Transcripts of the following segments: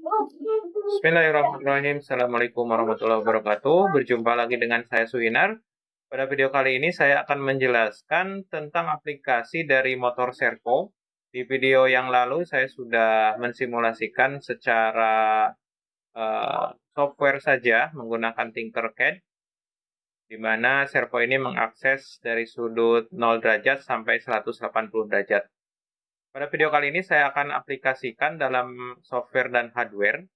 Bismillahirrahmanirrahim. Assalamualaikum warahmatullahi wabarakatuh. Berjumpa lagi dengan saya Suwinar. Pada video kali ini saya akan menjelaskan tentang aplikasi dari motor servo. Di video yang lalu saya sudah mensimulasikan secara software saja menggunakan Tinkercad, di mana servo ini mengakses dari sudut 0 derajat sampai 180 derajat. Pada video kali ini saya akan aplikasikan dalam software dan hardware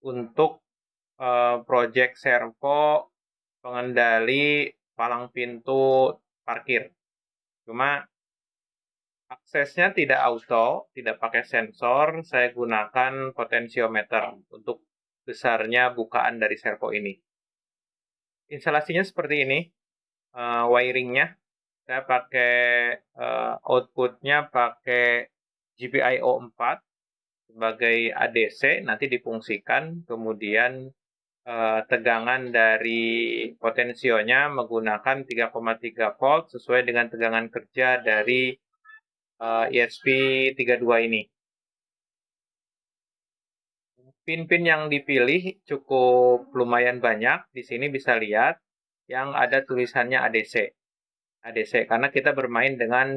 untuk project servo pengendali palang pintu parkir. Cuma aksesnya tidak auto, tidak pakai sensor, saya gunakan potensiometer untuk besarnya bukaan dari servo ini. Instalasinya seperti ini, wiringnya. Saya pakai outputnya pakai GPIO 4 sebagai ADC, nanti difungsikan, kemudian tegangan dari potensionya menggunakan 3,3 volt sesuai dengan tegangan kerja dari ESP32 ini. Pin-pin yang dipilih cukup lumayan banyak. Di sini bisa lihat yang ada tulisannya ADC. ADC karena kita bermain dengan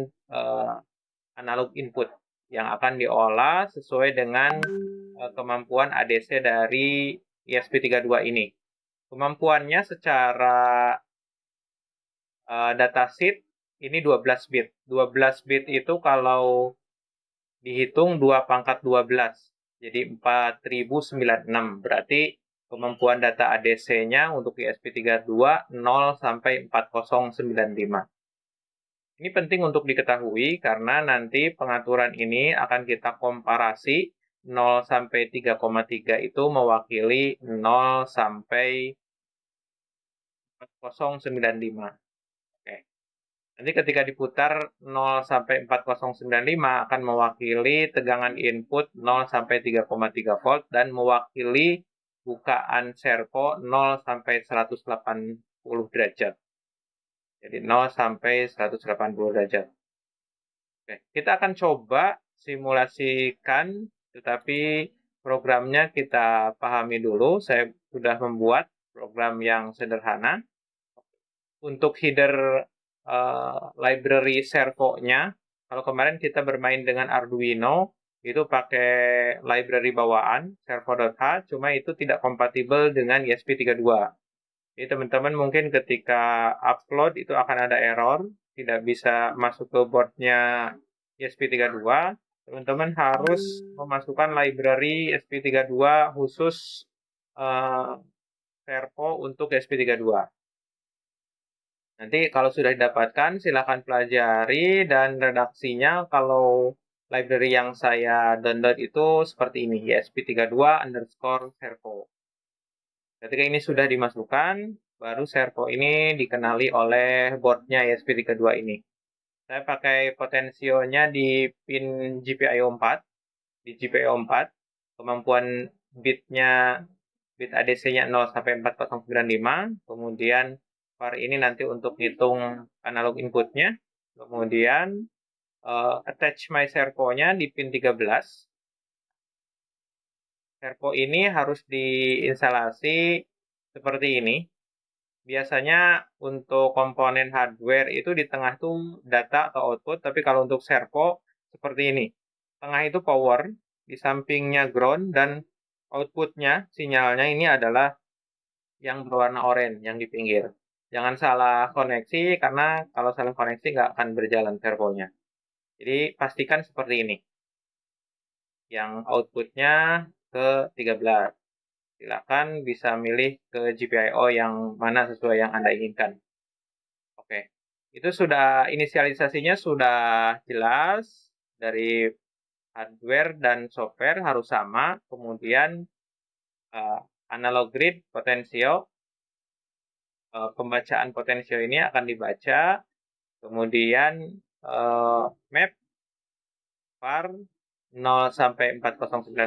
analog input yang akan diolah sesuai dengan kemampuan ADC dari ESP32 ini. Kemampuannya secara datasheet ini 12 bit. 12 bit itu kalau dihitung 2 pangkat 12. Jadi 4096. Berarti kemampuan data ADC-nya untuk ESP32 0 sampai 4095. Ini penting untuk diketahui karena nanti pengaturan ini akan kita komparasi 0 sampai 3,3 itu mewakili 0 sampai 4095. Oke. Nanti ketika diputar 0 sampai 4095 akan mewakili tegangan input 0 sampai 3,3 volt dan mewakili bukaan servo 0 sampai 180 derajat. Jadi 0 sampai 180 derajat. Oke, kita akan coba simulasikan, tetapi programnya kita pahami dulu. Saya sudah membuat program yang sederhana. Untuk header library servonya, kalau kemarin kita bermain dengan Arduino, itu pakai library bawaan, servo.h, cuma itu tidak kompatibel dengan ESP32. Jadi teman-teman mungkin ketika upload itu akan ada error, tidak bisa masuk ke boardnya ESP32. Teman-teman harus memasukkan library ESP32 khusus servo untuk ESP32. Nanti kalau sudah didapatkan, silakan pelajari dan redaksinya. Kalau library yang saya download itu seperti ini, ESP32_servo. Ketika ini sudah dimasukkan, baru servo ini dikenali oleh boardnya ESP32 ini. Saya pakai potensionya di pin GPIO 4. Di GPIO 4, kemampuan bit ADC-nya 0 sampai 4095, kemudian var ini nanti untuk hitung analog inputnya, kemudian attach my servo-nya di pin 13. Servo ini harus diinstalasi seperti ini. Biasanya untuk komponen hardware itu di tengah itu data atau output, tapi kalau untuk servo seperti ini. Tengah itu power, di sampingnya ground, dan outputnya, sinyalnya ini adalah yang berwarna oranye, yang di pinggir. Jangan salah koneksi, karena kalau salah koneksi nggak akan berjalan servonya. Jadi pastikan seperti ini. Yang outputnya ke 13. Silakan bisa milih ke GPIO yang mana sesuai yang Anda inginkan. Oke, itu sudah inisialisasinya sudah jelas dari hardware dan software harus sama. Kemudian analog grid potensio, pembacaan potensio ini akan dibaca. Kemudian map var 0 sampai 4095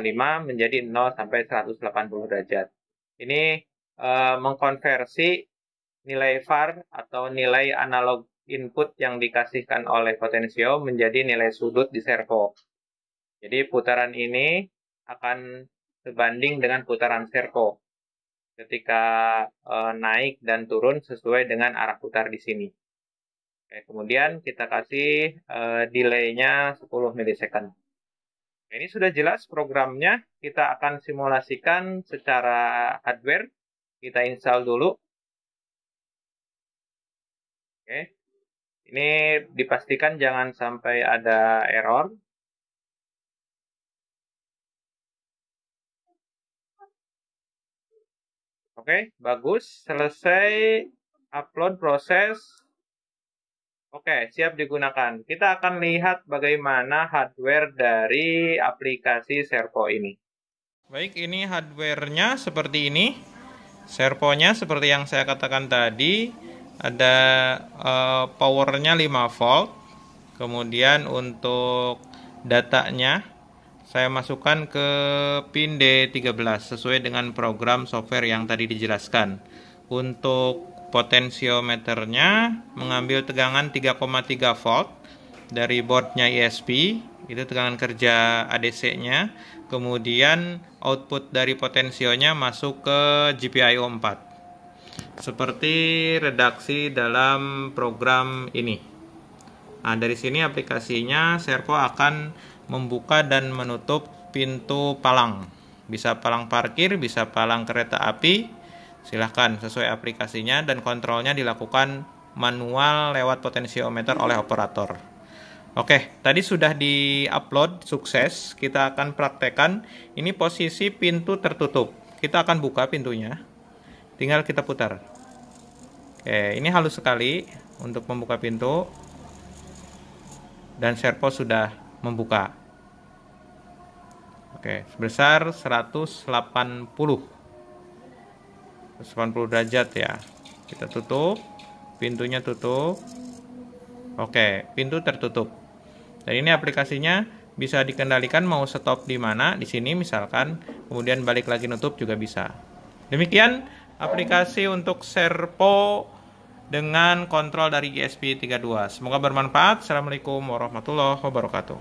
menjadi 0 sampai 180 derajat. Ini mengkonversi nilai var atau nilai analog input yang dikasihkan oleh potensio menjadi nilai sudut di servo. Jadi putaran ini akan sebanding dengan putaran servo ketika naik dan turun sesuai dengan arah putar di sini. Oke, kemudian kita kasih delay-nya 10 milisecond. Ini sudah jelas programnya, kita akan simulasikan secara hardware. Kita install dulu. Oke, ini dipastikan jangan sampai ada error. Oke, bagus. Selesai upload proses. Oke, siap digunakan. Kita akan lihat bagaimana hardware dari aplikasi servo ini. Baik, ini hardware-nya seperti ini. Servonya seperti yang saya katakan tadi, ada powernya 5 volt. Kemudian untuk datanya saya masukkan ke pin D13 sesuai dengan program software yang tadi dijelaskan. Untuk potensiometernya mengambil tegangan 3,3 volt dari boardnya ESP, itu tegangan kerja ADC-nya. Kemudian output dari potensionya masuk ke GPIO 4 seperti redaksi dalam program ini. Nah, dari sini aplikasinya servo akan membuka dan menutup pintu palang. Bisa palang parkir, bisa palang kereta api. Silahkan sesuai aplikasinya, dan kontrolnya dilakukan manual lewat potensiometer oleh operator. Oke, tadi sudah di-upload sukses. Kita akan praktekkan. Ini posisi pintu tertutup. Kita akan buka pintunya. Tinggal kita putar. Oke, ini halus sekali untuk membuka pintu. Dan servo sudah membuka. Oke, sebesar 180 derajat ya. Kita tutup, pintunya tutup. Oke, pintu tertutup. Dan ini aplikasinya bisa dikendalikan mau stop di mana, di sini misalkan, kemudian balik lagi nutup juga bisa. Demikian aplikasi untuk servo dengan kontrol dari ESP32. Semoga bermanfaat. Assalamualaikum warahmatullahi wabarakatuh.